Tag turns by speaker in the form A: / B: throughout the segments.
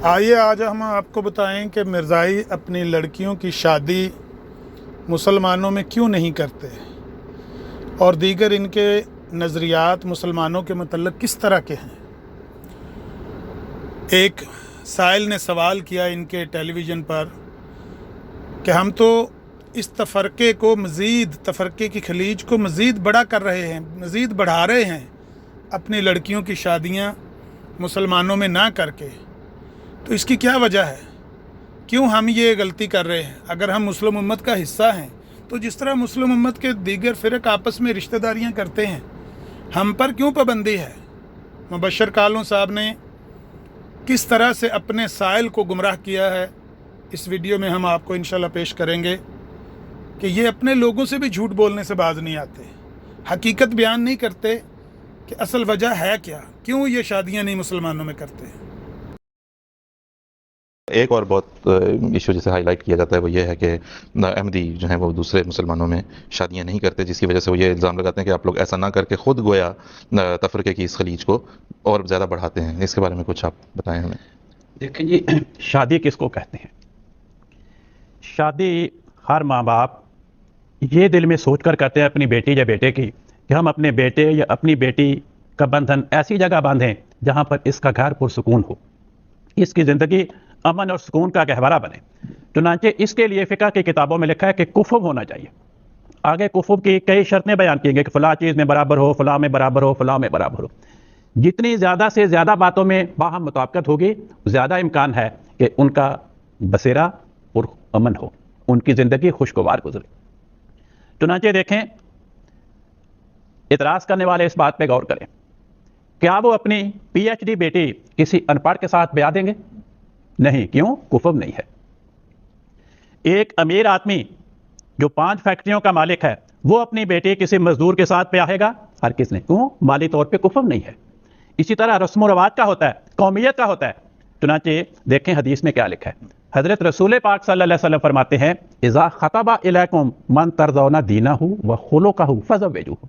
A: آئیے آج ہم آپ کو بتائیں کہ مرزائی اپنی لڑکیوں کی شادی مسلمانوں میں کیوں نہیں کرتے اور دیگر ان کے نظریات مسلمانوں کے متعلق کس طرح کے ہیں۔ ایک سائل نے سوال کیا ان کے ٹیلی ویژن پر کہ ہم تو اس تفرقے کو تفرقے کی خلیج کو مزید بڑا کر رہے ہیں، مزید بڑھا رہے ہیں اپنی لڑکیوں کی شادیاں مسلمانوں میں نہ کر کے، تو اس کی کیا وجہ ہے؟ کیوں ہم یہ غلطی کر رہے ہیں؟ اگر ہم مسلم امت کا حصہ ہیں تو جس طرح مسلم امت کے دیگر فرق آپس میں رشتہ داریاں کرتے ہیں، ہم پر کیوں پابندی ہے؟ مبشر کالوں صاحب نے کس طرح سے اپنے سائل کو گمراہ کیا ہے، اس ویڈیو میں ہم آپ کو انشاءاللہ پیش کریں گے کہ یہ اپنے لوگوں سے بھی جھوٹ بولنے سے باز نہیں آتے، حقیقت بیان نہیں کرتے کہ اصل وجہ ہے کیا، کیوں یہ شادیاں نہیں مسلمانوں میں کرتے۔
B: ایک اور بہت ایشو جسے ہائی لائٹ کیا جاتا ہے وہ یہ ہے کہ احمدی جو ہیں وہ دوسرے مسلمانوں میں شادیاں نہیں کرتے، جس کی وجہ سے وہ یہ الزام لگاتے ہیں کہ آپ لوگ ایسا نہ کر کے خود گویا تفرقے کی اس خلیج کو اور زیادہ بڑھاتے ہیں۔ اس کے بارے میں کچھ آپ بتائیں ہمیں۔
C: دیکھیں جی، شادی کس کو کہتے ہیں؟ شادی ہر ماں باپ یہ دل میں سوچ کر کرتے ہیں اپنی بیٹی یا بیٹے کی کہ ہم اپنے بیٹے یا اپنی بیٹی کا بندھن ایسی جگہ باندھیں جہاں پر اس کا گھر پرسکون ہو، اس کی زندگی امن اور سکون کا گہوارہ بنے۔ چنانچہ اس کے لیے فقہ کی کتابوں میں لکھا ہے کہ کفو ہونا چاہیے۔ آگے کفو کی کئی شرطیں بیان کی گئی کہ فلاں چیز میں برابر ہو، فلاں میں برابر ہو، فلاں میں برابر ہو۔ جتنی زیادہ سے زیادہ باتوں میں باہم مطابقت ہوگی، زیادہ امکان ہے کہ ان کا بسیرا اور امن ہو، ان کی زندگی خوشگوار گزرے۔ چنانچہ دیکھیں، اعتراض کرنے والے اس بات پہ غور کریں، کیا وہ اپنی پی ایچ ڈی بیٹی کسی ان پڑھ کے ساتھ بیاہ دیں گے؟ نہیں، کیوں؟ کفر نہیں ہے۔ ایک امیر آدمی جو 5 فیکٹریوں کا مالک ہے، وہ اپنی بیٹی کسی مزدور کے ساتھ بیاہے گا؟ ہر کس نے، کیوں؟ مالی طور پہ کفر نہیں ہے۔ اسی طرح رسم و رواج کا ہوتا ہے، قومیت کا ہوتا ہے۔ چنانچہ دیکھیں حدیث میں کیا لکھا ہے۔ حضرت رسول پاک صلی اللہ علیہ وسلم فرماتے ہیں، اذا خطب الیکم من ترضون دینہ وخلقہ فزوجوہ،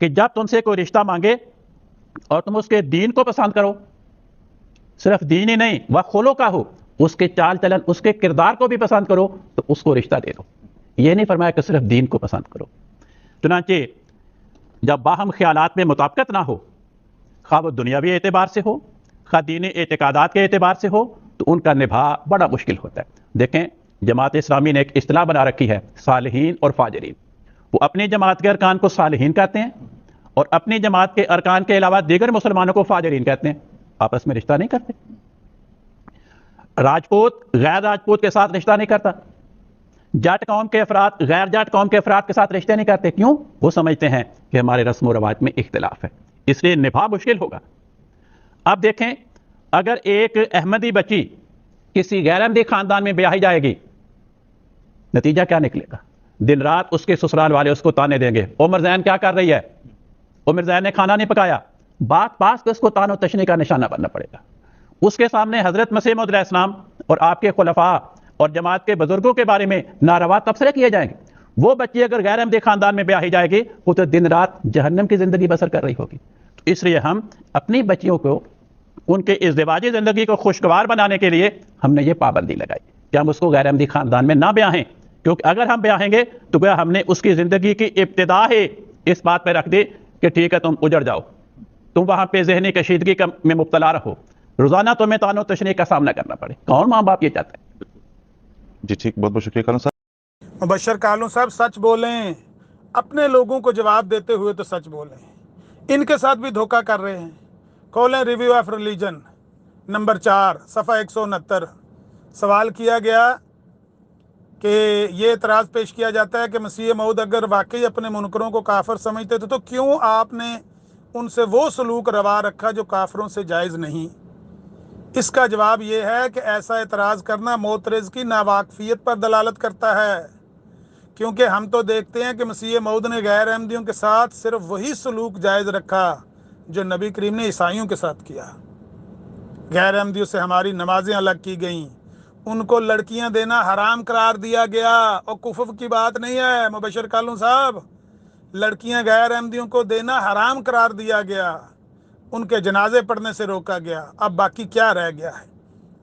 C: کہ جب تم سے کوئی رشتہ مانگے اور تم اس کے دین کو پسند کرو، صرف دین ہی نہیں، وخلقہ، اس کے چال چلن، اس کے کردار کو بھی پسند کرو، تو اس کو رشتہ دے دو۔ یہ نہیں فرمایا کہ صرف دین کو پسند کرو۔ چنانچہ جب باہم خیالات میں مطابقت نہ ہو، خواہ وہ دنیاوی اعتبار سے ہو، خواہ دینی اعتقادات کے اعتبار سے ہو، تو ان کا نبھا بڑا مشکل ہوتا ہے۔ دیکھیں، جماعت اسلامی نے ایک اصطلاح بنا رکھی ہے، صالحین اور فاجرین۔ وہ اپنی جماعت کے ارکان کو صالحین کہتے ہیں اور اپنی جماعت کے ارکان کے علاوہ دیگر مسلمانوں کو فاجرین کہتے ہیں۔ آپس میں رشتہ نہیں کرتے۔ راجپوت غیر راجپوت کے ساتھ رشتہ نہیں کرتا، جٹ قوم کے افراد غیر جٹ قوم کے افراد کے ساتھ رشتے نہیں کرتے، کیوں؟ وہ سمجھتے ہیں کہ ہمارے رسم و رواج میں اختلاف ہے، اس لیے نبھا مشکل ہوگا۔ اب دیکھیں، اگر ایک احمدی بچی کسی غیر احمدی خاندان میں بیاہی جائے گی، نتیجہ کیا نکلے گا؟ دن رات اس کے سسرال والے اس کو تانے دیں گے، عمر زین کیا کر رہی ہے؟ عمر زین نے کھانا نہیں پکایا، بات پہ اس کو تان و تشنی کا نشانہ بننا پڑے گا۔ اس کے سامنے حضرت مسیح موعود علیہ السلام اور آپ کے خلفاء اور جماعت کے بزرگوں کے بارے میں ناروا تبصرے کیے جائیں گے۔ وہ بچی اگر غیر احمدی خاندان میں بیاہی جائے گی، وہ تو دن رات جہنم کی زندگی بسر کر رہی ہوگی۔ تو اس لیے ہم اپنی بچیوں کو ان کے ازدواجی زندگی کو خوشگوار بنانے کے لیے ہم نے یہ پابندی لگائی کہ ہم اس کو غیر احمدی خاندان میں نہ بیاہیں، کیونکہ اگر ہم بیاہیں گے تو گویا ہم نے اس کی زندگی کی ابتدا ہی اس بات پہ رکھ دی کہ ٹھیک ہے، تم اجڑ جاؤ، تم وہاں پہ ذہنی کشیدگی میں مبتلا رہو، روزانہ تمہیں تان و تشنی کا سامنا کرنا پڑے۔ کون ماں باپ یہ چاہتا ہے؟
B: جی ٹھیک، بہت بہت شکریہ کالوں صاحب۔
A: مبشر کالوں صاحب سچ بولیں، اپنے لوگوں کو جواب دیتے ہوئے تو سچ بولیں، ان کے ساتھ بھی دھوکہ کر رہے ہیں۔ کھولیں ریویو آف ریلیجن نمبر 4 صفحہ 169، سوال کیا گیا کہ یہ اعتراض پیش کیا جاتا ہے کہ مسیح موعود اگر واقعی اپنے منکروں کو کافر سمجھتے تھے تو کیوں آپ نے ان سے وہ سلوک روا رکھا جو کافروں سے جائز نہیں؟ اس کا جواب یہ ہے کہ ایسا اعتراض کرنا معترض کی ناواقفیت پر دلالت کرتا ہے، کیونکہ ہم تو دیکھتے ہیں کہ مسیح موعود نے غیر احمدیوں کے ساتھ صرف وہی سلوک جائز رکھا جو نبی کریم نے عیسائیوں کے ساتھ کیا۔ غیر احمدیوں سے ہماری نمازیں الگ کی گئیں، ان کو لڑکیاں دینا حرام قرار دیا گیا، اور کفر کی بات نہیں ہے مبشر کالوں صاحب، لڑکیاں غیر احمدیوں کو دینا حرام قرار دیا گیا، ان کے جنازے پڑھنے سے روکا گیا۔ اب باقی کیا رہ گیا ہے؟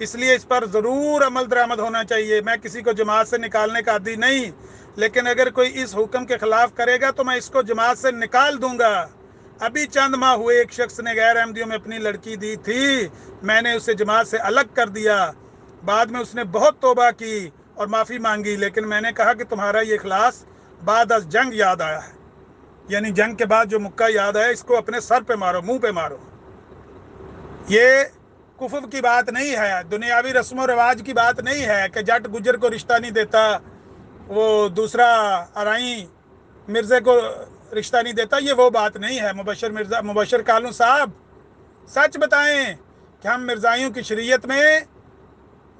A: اس لیے اس پر ضرور عمل درآمد ہونا چاہیے. میں کسی کو جماعت سے نکالنے کا عادی نہیں، لیکن اگر کوئی اس حکم کے خلاف کرے گا تو میں اس کو جماعت سے نکال دوں گا. ابھی چند ماہ ہوئے ایک شخص نے غیر احمدیوں میں اپنی لڑکی دی تھی، میں نے اسے جماعت سے الگ کر دیا. بعد میں اس نے بہت توبہ کی اور معافی مانگی، لیکن میں نے کہا کہ تمہارا یہ اخلاص بعد از جنگ یاد آیا ہے. یعنی جنگ کے بعد جو مکہ یاد ہے اس کو اپنے سر پہ مارو، منہ پہ مارو. یہ کفر کی بات نہیں ہے، دنیاوی رسم و رواج کی بات نہیں ہے کہ جٹ گجر کو رشتہ نہیں دیتا، وہ دوسرا ارائیں مرزے کو رشتہ نہیں دیتا. یہ وہ بات نہیں ہے. مبشر کالوں صاحب سچ بتائیں کہ ہم مرزائیوں کی شریعت میں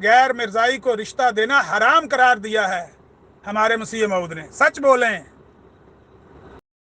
A: غیر مرزائی کو رشتہ دینا حرام قرار دیا ہے ہمارے مسیح موعود نے. سچ بولیں.